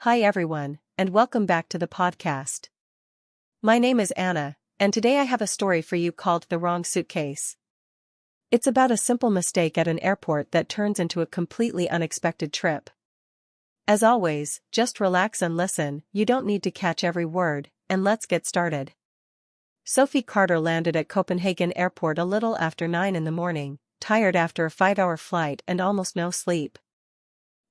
Hi everyone, and welcome back to the podcast. My name is Anna, and today I have a story for you called The Wrong Suitcase. It's about a simple mistake at an airport that turns into a completely unexpected trip. As always, just relax and listen, you don't need to catch every word, and let's get started. Sophie Carter landed at Copenhagen Airport a little after 9 in the morning, tired after a 5-hour flight and almost no sleep.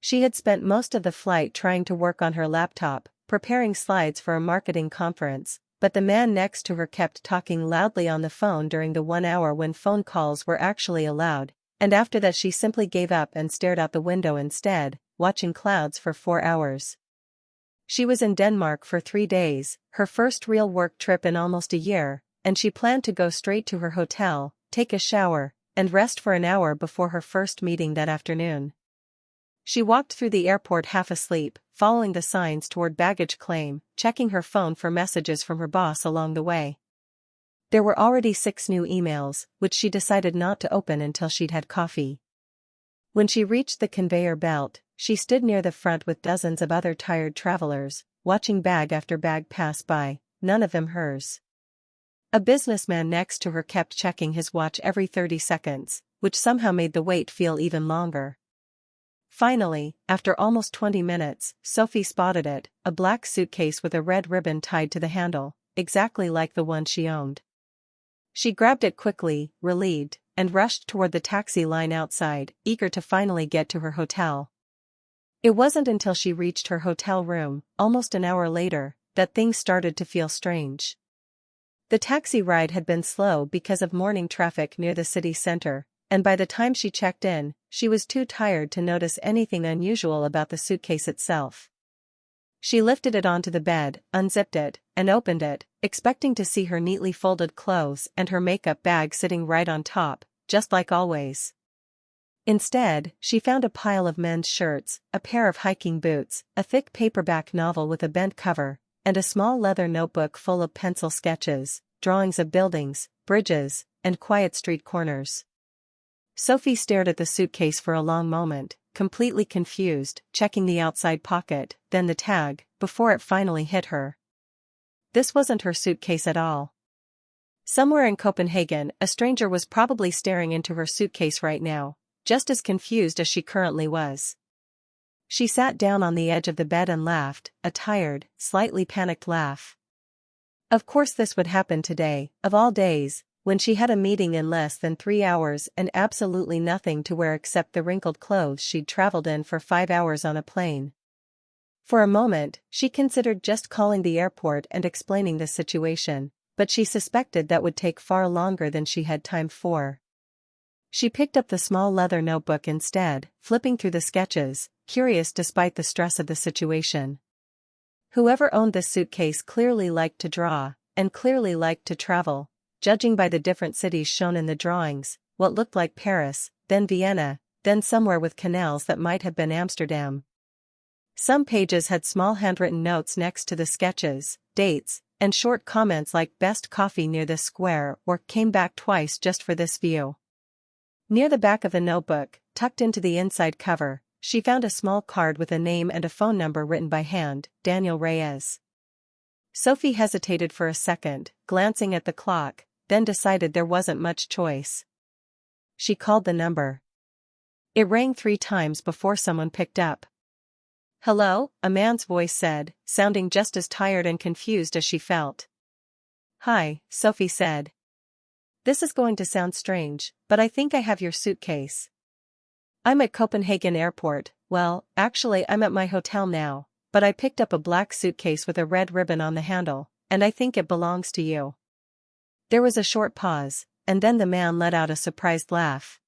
She had spent most of the flight trying to work on her laptop, preparing slides for a marketing conference, but the man next to her kept talking loudly on the phone during the 1 hour when phone calls were actually allowed, and after that she simply gave up and stared out the window instead, watching clouds for 4 hours. She was in Denmark for 3 days, her first real work trip in almost a year, and she planned to go straight to her hotel, take a shower, and rest for an hour before her first meeting that afternoon. She walked through the airport half asleep, following the signs toward baggage claim, checking her phone for messages from her boss along the way. There were already 6 new emails, which she decided not to open until she'd had coffee. When she reached the conveyor belt, she stood near the front with dozens of other tired travelers, watching bag after bag pass by, none of them hers. A businessman next to her kept checking his watch every 30 seconds, which somehow made the wait feel even longer. Finally, after almost 20 minutes, Sophie spotted it, a black suitcase with a red ribbon tied to the handle, exactly like the one she owned. She grabbed it quickly, relieved, and rushed toward the taxi line outside, eager to finally get to her hotel. It wasn't until she reached her hotel room, almost an hour later, that things started to feel strange. The taxi ride had been slow because of morning traffic near the city center, and by the time she checked in, she was too tired to notice anything unusual about the suitcase itself. She lifted it onto the bed, unzipped it, and opened it, expecting to see her neatly folded clothes and her makeup bag sitting right on top, just like always. Instead, she found a pile of men's shirts, a pair of hiking boots, a thick paperback novel with a bent cover, and a small leather notebook full of pencil sketches, drawings of buildings, bridges, and quiet street corners. Sophie stared at the suitcase for a long moment, completely confused, checking the outside pocket, then the tag, before it finally hit her. This wasn't her suitcase at all. Somewhere in Copenhagen, a stranger was probably staring into her suitcase right now, just as confused as she currently was. She sat down on the edge of the bed and laughed, a tired, slightly panicked laugh. Of course this would happen today, of all days, when she had a meeting in less than 3 hours and absolutely nothing to wear except the wrinkled clothes she'd traveled in for 5 hours on a plane. For a moment, she considered just calling the airport and explaining the situation, but she suspected that would take far longer than she had time for. She picked up the small leather notebook instead, flipping through the sketches, curious despite the stress of the situation. Whoever owned this suitcase clearly liked to draw, and clearly liked to travel. Judging by the different cities shown in the drawings, what looked like Paris, then Vienna, then somewhere with canals that might have been Amsterdam. Some pages had small handwritten notes next to the sketches, dates, and short comments like "best coffee near this square" or "came back twice just for this view." Near the back of the notebook, tucked into the inside cover, she found a small card with a name and a phone number written by hand, Daniel Reyes. Sophie hesitated for a second, glancing at the clock, then decided there wasn't much choice. She called the number. It rang 3 times before someone picked up. "Hello," a man's voice said, sounding just as tired and confused as she felt. "Hi," Sophie said. "This is going to sound strange, but I think I have your suitcase. I'm at Copenhagen Airport, well, actually I'm at my hotel now, but I picked up a black suitcase with a red ribbon on the handle, and I think it belongs to you." There was a short pause, and then the man let out a surprised laugh.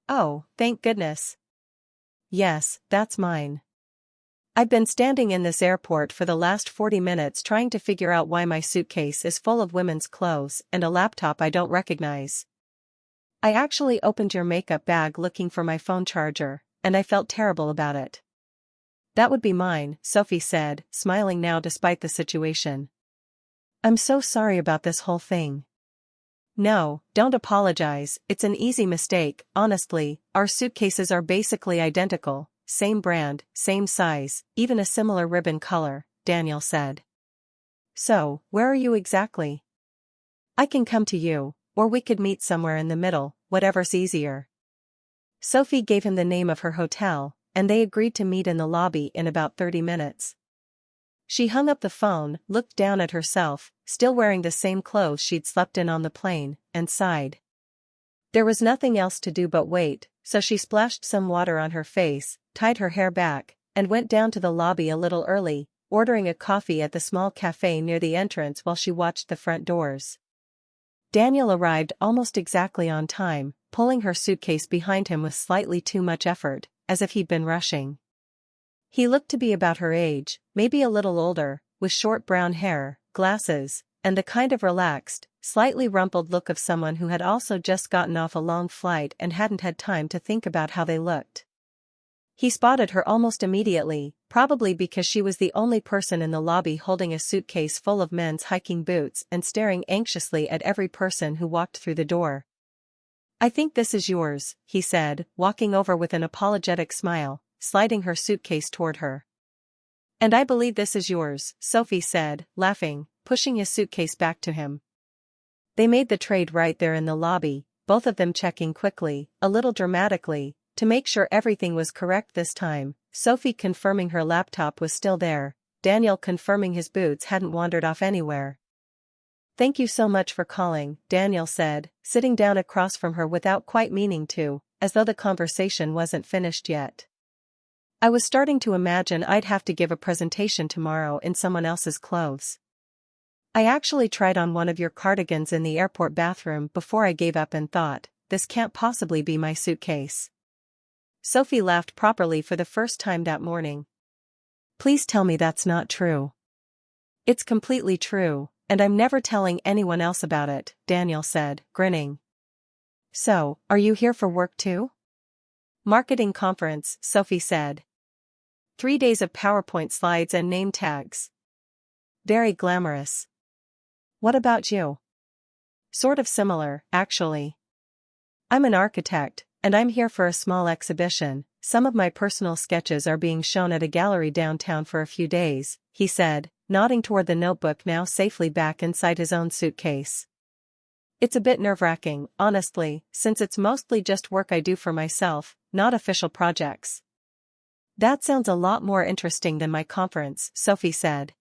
"Oh, thank goodness. Yes, that's mine. I've been standing in this airport for the last 40 minutes trying to figure out why my suitcase is full of women's clothes and a laptop I don't recognize. I actually opened your makeup bag looking for my phone charger, and I felt terrible about it." "That would be mine," Sophie said, smiling now despite the situation. "I'm so sorry about this whole thing." "No, don't apologize, it's an easy mistake, honestly, our suitcases are basically identical, same brand, same size, even a similar ribbon color, Daniel said. So, where are you exactly? I can come to you, or we could meet somewhere in the middle, whatever's easier. Sophie gave him the name of her hotel, and they agreed to meet in the lobby in about 30 minutes. She hung up the phone, looked down at herself, still wearing the same clothes she'd slept in on the plane, and sighed. There was nothing else to do but wait, so she splashed some water on her face, tied her hair back, and went down to the lobby a little early, ordering a coffee at the small cafe near the entrance while she watched the front doors. Daniel arrived almost exactly on time, pulling her suitcase behind him with slightly too much effort, as if he'd been rushing. He looked to be about her age, maybe a little older, with short brown hair, glasses, and the kind of relaxed, slightly rumpled look of someone who had also just gotten off a long flight and hadn't had time to think about how they looked. He spotted her almost immediately, probably because she was the only person in the lobby holding a suitcase full of men's hiking boots and staring anxiously at every person who walked through the door. I think this is yours, he said, walking over with an apologetic smile, sliding her suitcase toward her. And I believe this is yours, Sophie said, laughing, pushing his suitcase back to him. They made the trade right there in the lobby, both of them checking quickly, a little dramatically, to make sure everything was correct this time, Sophie confirming her laptop was still there, Daniel confirming his boots hadn't wandered off anywhere. Thank you so much for calling, Daniel said, sitting down across from her without quite meaning to, as though the conversation wasn't finished yet. I was starting to imagine I'd have to give a presentation tomorrow in someone else's clothes. I actually tried on one of your cardigans in the airport bathroom before I gave up and thought, this can't possibly be my suitcase. Sophie laughed properly for the first time that morning. Please tell me that's not true. It's completely true, and I'm never telling anyone else about it, Daniel said, grinning. So, are you here for work too? Marketing conference, Sophie said. 3 days of PowerPoint slides and name tags. Very glamorous. What about you? Sort of similar, actually. I'm an architect, and I'm here for a small exhibition. Some of my personal sketches are being shown at a gallery downtown for a few days, he said, nodding toward the notebook now safely back inside his own suitcase. It's a bit nerve-wracking, honestly, since it's mostly just work I do for myself, not official projects. That sounds a lot more interesting than my conference, Sophie said.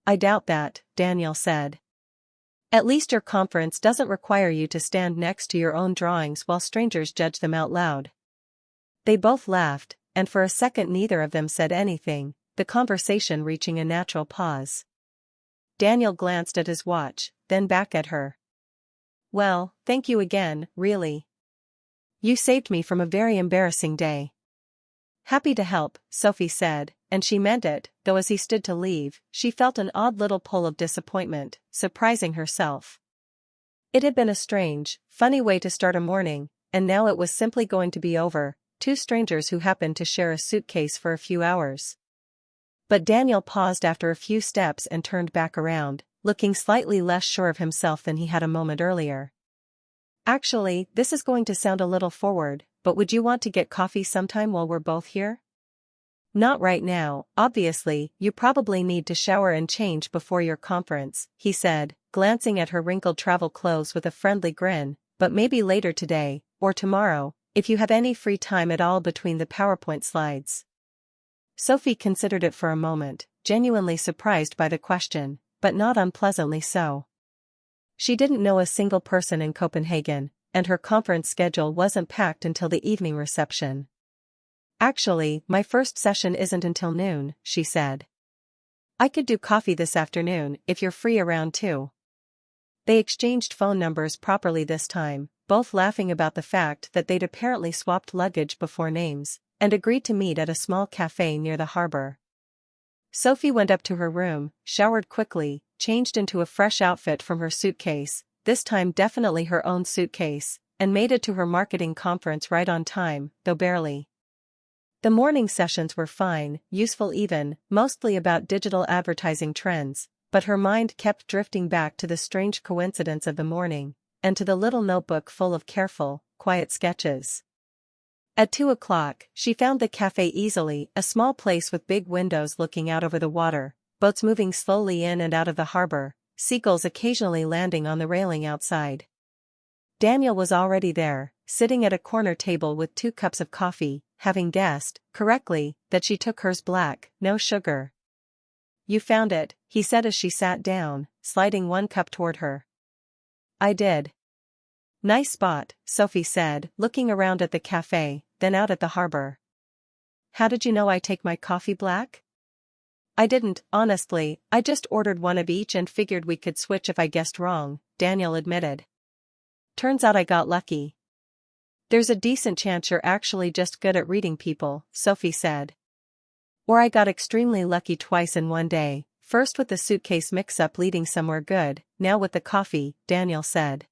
I doubt that, Daniel said. At least your conference doesn't require you to stand next to your own drawings while strangers judge them out loud. They both laughed, and for a second neither of them said anything, the conversation reaching a natural pause. Daniel glanced at his watch, then back at her. Well, thank you again, really. You saved me from a very embarrassing day. Happy to help, Sophie said, and she meant it, though as he stood to leave, she felt an odd little pull of disappointment, surprising herself. It had been a strange, funny way to start a morning, and now it was simply going to be over, two strangers who happened to share a suitcase for a few hours. But Daniel paused after a few steps and turned back around, looking slightly less sure of himself than he had a moment earlier. Actually, this is going to sound a little forward, but would you want to get coffee sometime while we're both here? Not right now, obviously, you probably need to shower and change before your conference, he said, glancing at her wrinkled travel clothes with a friendly grin, but maybe later today, or tomorrow, if you have any free time at all between the PowerPoint slides. Sophie considered it for a moment, genuinely surprised by the question, but not unpleasantly so. She didn't know a single person in Copenhagen, and her conference schedule wasn't packed until the evening reception. Actually, my first session isn't until noon, she said. I could do coffee this afternoon if you're free around 2. They exchanged phone numbers properly this time, both laughing about the fact that they'd apparently swapped luggage before names, and agreed to meet at a small cafe near the harbor. Sophie went up to her room, showered quickly, changed into a fresh outfit from her suitcase, this time definitely her own suitcase, and made it to her marketing conference right on time, though barely. The morning sessions were fine, useful even, mostly about digital advertising trends, but her mind kept drifting back to the strange coincidence of the morning, and to the little notebook full of careful, quiet sketches. At 2 o'clock, she found the cafe easily, a small place with big windows looking out over the water, boats moving slowly in and out of the harbor, seagulls occasionally landing on the railing outside. Daniel was already there, sitting at a corner table with 2 cups of coffee, having guessed, correctly, that she took hers black, no sugar. "You found it," he said as she sat down, sliding 1 cup toward her. "I did." "Nice spot," Sophie said, looking around at the cafe, then out at the harbor. "How did you know I take my coffee black?" "I didn't, honestly, I just ordered one of each and figured we could switch if I guessed wrong," Daniel admitted. "Turns out I got lucky." "There's a decent chance you're actually just good at reading people," Sophie said. "Or I got extremely lucky twice in one day, first with the suitcase mix-up leading somewhere good, now with the coffee," Daniel said.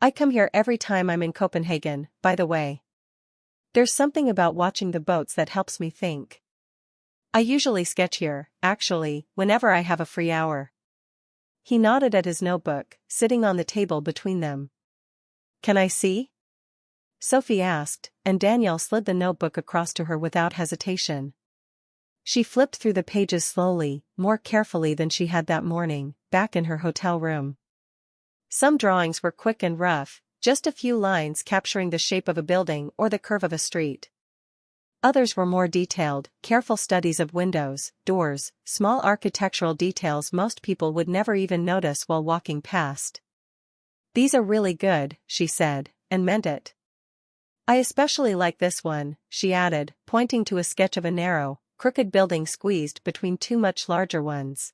"I come here every time I'm in Copenhagen, by the way. There's something about watching the boats that helps me think. I usually sketch here, actually, whenever I have a free hour." He nodded at his notebook, sitting on the table between them. "Can I see?" Sophie asked, and Daniel slid the notebook across to her without hesitation. She flipped through the pages slowly, more carefully than she had that morning, back in her hotel room. Some drawings were quick and rough, just a few lines capturing the shape of a building or the curve of a street. Others were more detailed, careful studies of windows, doors, small architectural details most people would never even notice while walking past. "These are really good," she said, and meant it. "I especially like this one," she added, pointing to a sketch of a narrow, crooked building squeezed between 2 much larger ones.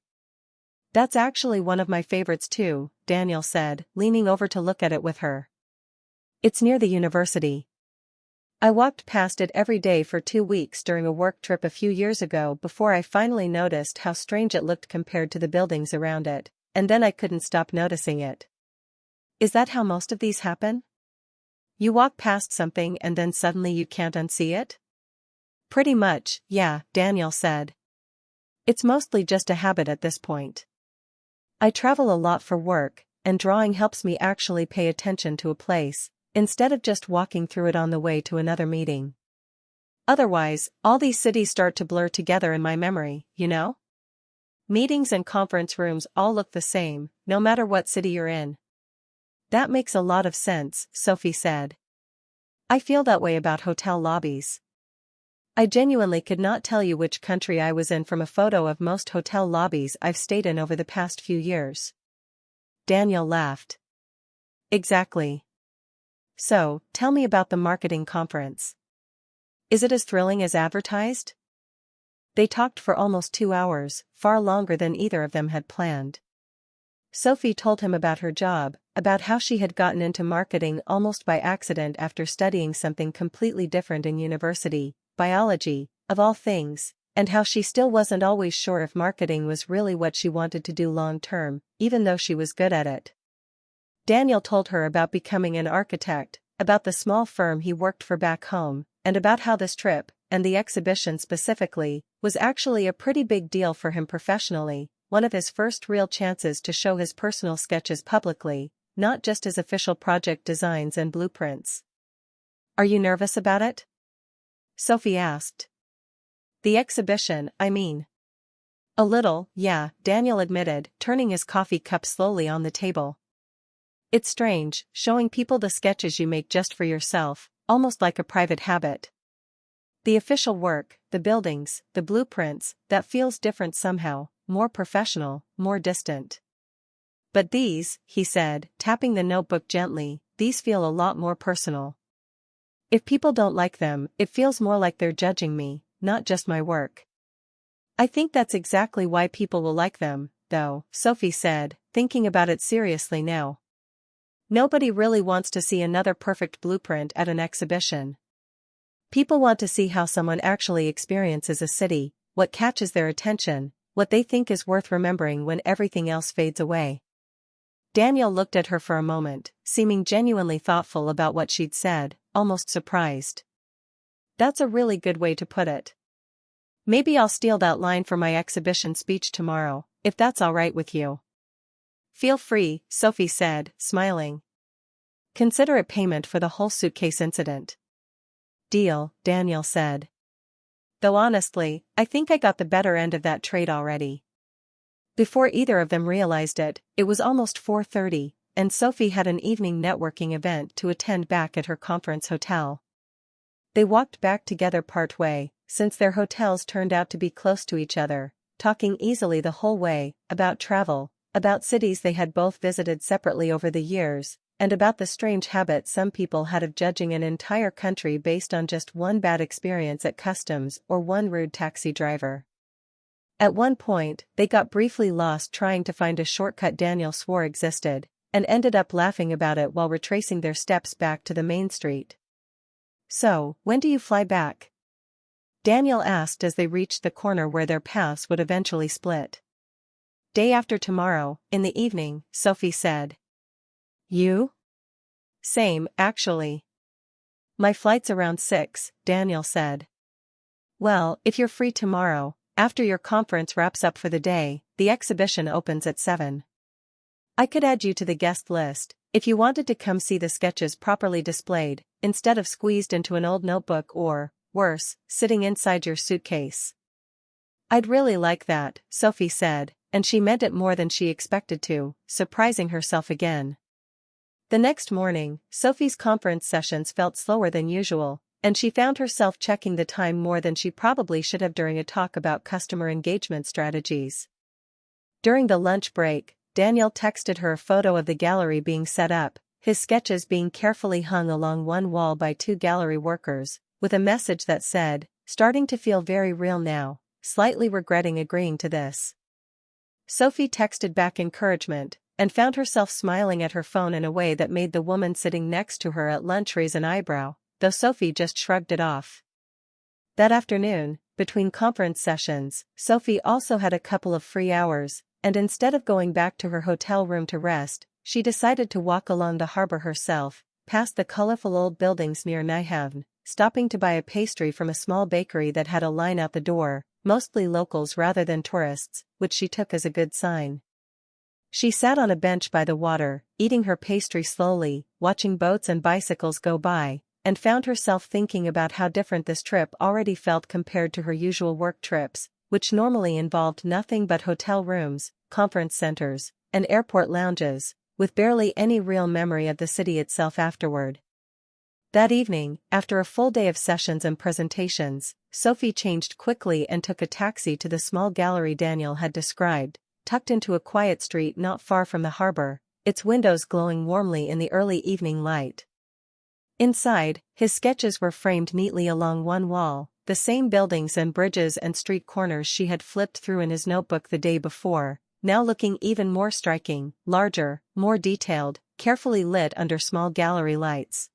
"That's actually one of my favorites too," Daniel said, leaning over to look at it with her. "It's near the university. I walked past it every day for 2 weeks during a work trip a few years ago before I finally noticed how strange it looked compared to the buildings around it, and then I couldn't stop noticing it." "Is that how most of these happen? You walk past something and then suddenly you can't unsee it?" "Pretty much, yeah," Daniel said. "It's mostly just a habit at this point. I travel a lot for work, and drawing helps me actually pay attention to a place, instead of just walking through it on the way to another meeting. Otherwise, all these cities start to blur together in my memory, you know? Meetings and conference rooms all look the same, no matter what city you're in." "That makes a lot of sense," Sophie said. "I feel that way about hotel lobbies. I genuinely could not tell you which country I was in from a photo of most hotel lobbies I've stayed in over the past few years." Daniel laughed. "Exactly. So, tell me about the marketing conference. Is it as thrilling as advertised?" They talked for almost 2 hours, far longer than either of them had planned. Sophie told him about her job, about how she had gotten into marketing almost by accident after studying something completely different in university, biology, of all things, and how she still wasn't always sure if marketing was really what she wanted to do long-term, even though she was good at it. Daniel told her about becoming an architect, about the small firm he worked for back home, and about how this trip, and the exhibition specifically, was actually a pretty big deal for him professionally, one of his first real chances to show his personal sketches publicly, not just his official project designs and blueprints. "Are you nervous about it?" Sophie asked. "The exhibition, I mean." "A little, yeah," Daniel admitted, turning his coffee cup slowly on the table. "It's strange, showing people the sketches you make just for yourself, almost like a private habit. The official work, the buildings, the blueprints, that feels different somehow, more professional, more distant. But these," he said, tapping the notebook gently, "these feel a lot more personal. If people don't like them, it feels more like they're judging me, not just my work." "I think that's exactly why people will like them, though," Sophie said, thinking about it seriously now. "Nobody really wants to see another perfect blueprint at an exhibition. People want to see how someone actually experiences a city, what catches their attention, what they think is worth remembering when everything else fades away." Daniel looked at her for a moment, seeming genuinely thoughtful about what she'd said, almost surprised. "That's a really good way to put it. Maybe I'll steal that line for my exhibition speech tomorrow, if that's all right with you." "Feel free," Sophie said, smiling. "Consider it payment for the whole suitcase incident." Deal, Daniel said. Though honestly, I think I got the better end of that trade already. Before either of them realized it, it was almost 4:30, and Sophie had an evening networking event to attend back at her conference hotel. They walked back together partway, since their hotels turned out to be close to each other, talking easily the whole way, about travel, about cities they had both visited separately over the years, and about the strange habit some people had of judging an entire country based on just one bad experience at customs or one rude taxi driver. At one point, they got briefly lost trying to find a shortcut Daniel swore existed, and ended up laughing about it while retracing their steps back to the main street. "So, when do you fly back?" Daniel asked as they reached the corner where their paths would eventually split. "Day after tomorrow, in the evening," Sophie said. "You?" "Same, actually. My flight's around 6, Daniel said. "Well, if you're free tomorrow, after your conference wraps up for the day, the exhibition opens at 7. I could add you to the guest list, if you wanted to come see the sketches properly displayed, instead of squeezed into an old notebook or, worse, sitting inside your suitcase." "I'd really like that," Sophie said, and she meant it more than she expected to, surprising herself again. The next morning, Sophie's conference sessions felt slower than usual, and she found herself checking the time more than she probably should have during a talk about customer engagement strategies. During the lunch break, Daniel texted her a photo of the gallery being set up, his sketches being carefully hung along one wall by 2 gallery workers, with a message that said, "Starting to feel very real now, slightly regretting agreeing to this." Sophie texted back encouragement, and found herself smiling at her phone in a way that made the woman sitting next to her at lunch raise an eyebrow, though Sophie just shrugged it off. That afternoon, between conference sessions, Sophie also had a couple of free hours, and instead of going back to her hotel room to rest, she decided to walk along the harbor herself, past the colorful old buildings near Nyhavn, stopping to buy a pastry from a small bakery that had a line out the door, mostly locals rather than tourists, which she took as a good sign. She sat on a bench by the water, eating her pastry slowly, watching boats and bicycles go by, and found herself thinking about how different this trip already felt compared to her usual work trips, which normally involved nothing but hotel rooms, conference centers, and airport lounges, with barely any real memory of the city itself afterward. That evening, after a full day of sessions and presentations, Sophie changed quickly and took a taxi to the small gallery Daniel had described, tucked into a quiet street not far from the harbor, its windows glowing warmly in the early evening light. Inside, his sketches were framed neatly along one wall, the same buildings and bridges and street corners she had flipped through in his notebook the day before, now looking even more striking, larger, more detailed, carefully lit under small gallery lights.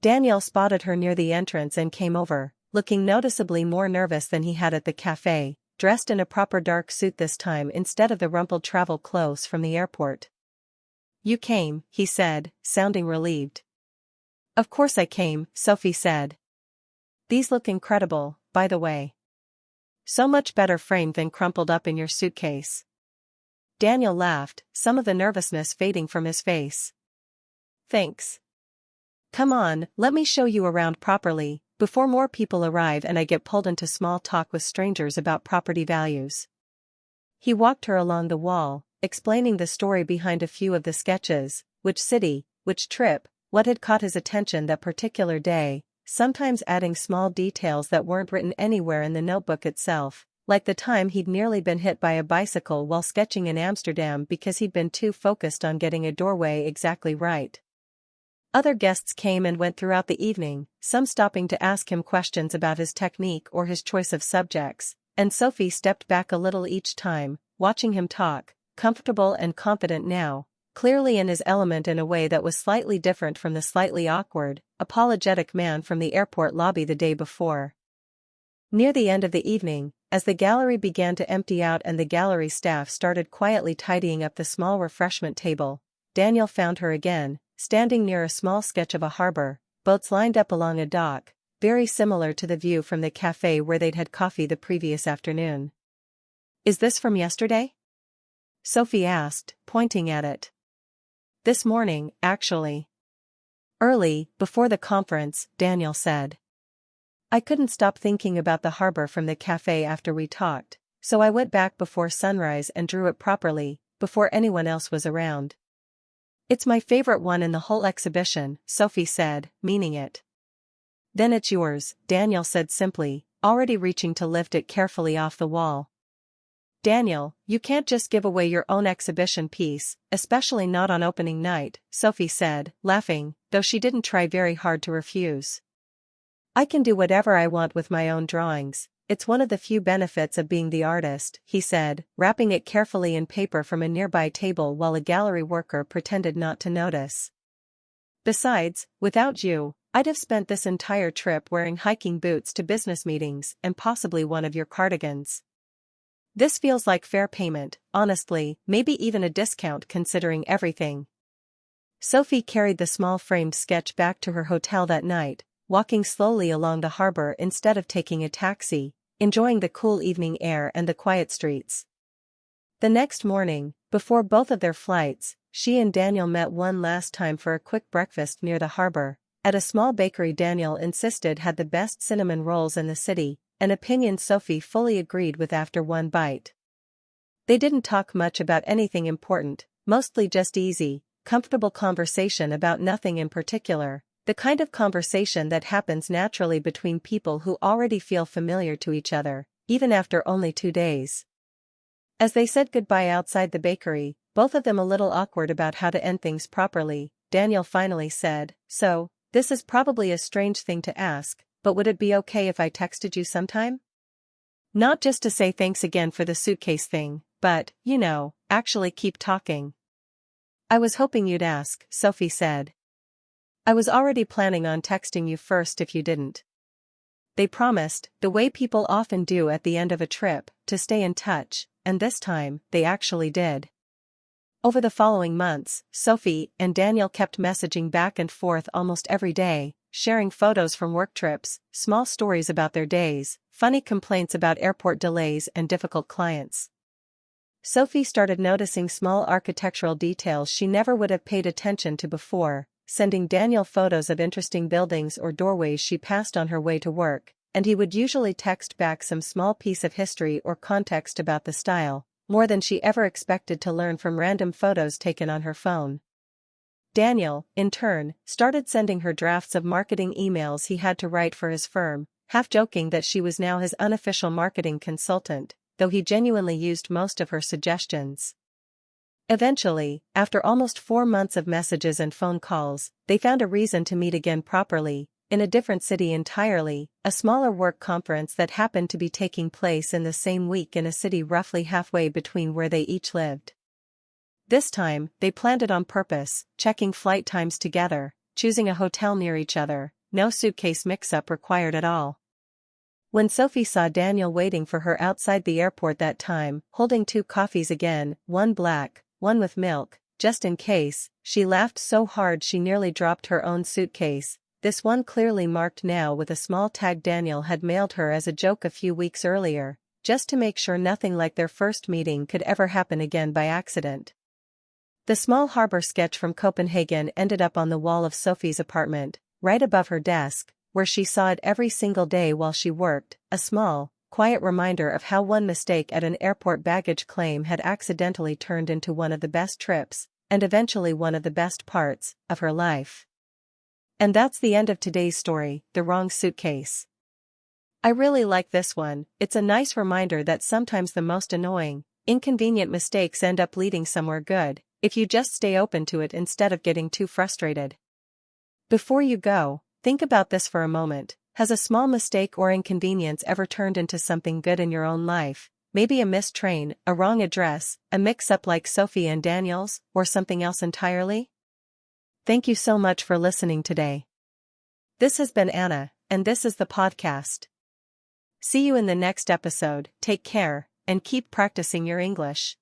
Daniel spotted her near the entrance and came over, looking noticeably more nervous than he had at the cafe, dressed in a proper dark suit this time instead of the rumpled travel clothes from the airport. "You came," he said, sounding relieved. "Of course I came," Sophie said. "These look incredible, by the way. So much better framed than crumpled up in your suitcase." Daniel laughed, some of the nervousness fading from his face. "Thanks. Come on, let me show you around properly, before more people arrive and I get pulled into small talk with strangers about property values." He walked her along the wall, explaining the story behind a few of the sketches, which city, which trip, what had caught his attention that particular day, sometimes adding small details that weren't written anywhere in the notebook itself, like the time he'd nearly been hit by a bicycle while sketching in Amsterdam because he'd been too focused on getting a doorway exactly right. Other guests came and went throughout the evening, some stopping to ask him questions about his technique or his choice of subjects, and Sophie stepped back a little each time, watching him talk, comfortable and confident now, clearly in his element in a way that was slightly different from the slightly awkward, apologetic man from the airport lobby the day before. Near the end of the evening, as the gallery began to empty out and the gallery staff started quietly tidying up the small refreshment table, Daniel found her again, standing near a small sketch of a harbor, boats lined up along a dock, very similar to the view from the cafe where they'd had coffee the previous afternoon. "Is this from yesterday?" Sophie asked, pointing at it. "This morning, actually. Early, before the conference," Daniel said. I couldn't stop thinking about the harbor from the cafe after we talked, so I went back before sunrise and drew it properly, before anyone else was around. It's my favorite one in the whole exhibition, Sophie said, meaning it. Then it's yours, Daniel said simply, already reaching to lift it carefully off the wall. Daniel, you can't just give away your own exhibition piece, especially not on opening night, Sophie said, laughing, though she didn't try very hard to refuse. I can do whatever I want with my own drawings. It's one of the few benefits of being the artist, he said, wrapping it carefully in paper from a nearby table while a gallery worker pretended not to notice. Besides, without you, I'd have spent this entire trip wearing hiking boots to business meetings and possibly one of your cardigans. This feels like fair payment, honestly, maybe even a discount considering everything. Sophie carried the small framed sketch back to her hotel that night, walking slowly along the harbor instead of taking a taxi, enjoying the cool evening air and the quiet streets. The next morning, before both of their flights, she and Daniel met one last time for a quick breakfast near the harbor, at a small bakery Daniel insisted had the best cinnamon rolls in the city, an opinion Sophie fully agreed with after one bite. They didn't talk much about anything important, mostly just easy, comfortable conversation about nothing in particular, the kind of conversation that happens naturally between people who already feel familiar to each other, even after only 2 days. As they said goodbye outside the bakery, both of them a little awkward about how to end things properly, Daniel finally said, "So, this is probably a strange thing to ask, but would it be okay if I texted you sometime? Not just to say thanks again for the suitcase thing, but, actually keep talking." "I was hoping you'd ask," Sophie said. "I was already planning on texting you first if you didn't." They promised, the way people often do at the end of a trip, to stay in touch, and this time, they actually did. Over the following months, Sophie and Daniel kept messaging back and forth almost every day, sharing photos from work trips, small stories about their days, funny complaints about airport delays and difficult clients. Sophie started noticing small architectural details she never would have paid attention to before, sending Daniel photos of interesting buildings or doorways she passed on her way to work, and he would usually text back some small piece of history or context about the style, more than she ever expected to learn from random photos taken on her phone. Daniel, in turn, started sending her drafts of marketing emails he had to write for his firm, half joking that she was now his unofficial marketing consultant, though he genuinely used most of her suggestions. Eventually, after almost 4 months of messages and phone calls, they found a reason to meet again properly, in a different city entirely, a smaller work conference that happened to be taking place in the same week in a city roughly halfway between where they each lived. This time, they planned it on purpose, checking flight times together, choosing a hotel near each other, no suitcase mix-up required at all. When Sophie saw Daniel waiting for her outside the airport that time, holding 2 coffees again, one black, one with milk, just in case, she laughed so hard she nearly dropped her own suitcase, this one clearly marked now with a small tag Daniel had mailed her as a joke a few weeks earlier, just to make sure nothing like their first meeting could ever happen again by accident. The small harbor sketch from Copenhagen ended up on the wall of Sophie's apartment, right above her desk, where she saw it every single day while she worked, a small, quiet reminder of how one mistake at an airport baggage claim had accidentally turned into one of the best trips, and eventually one of the best parts, of her life. And that's the end of today's story, The Wrong Suitcase. I really like this one. It's a nice reminder that sometimes the most annoying, inconvenient mistakes end up leading somewhere good, if you just stay open to it instead of getting too frustrated. Before you go, think about this for a moment. Has a small mistake or inconvenience ever turned into something good in your own life? Maybe a missed train, a wrong address, a mix-up like Sophie and Daniel's, or something else entirely? Thank you so much for listening today. This has been Anna, and this is the podcast. See you in the next episode. Take care, and keep practicing your English.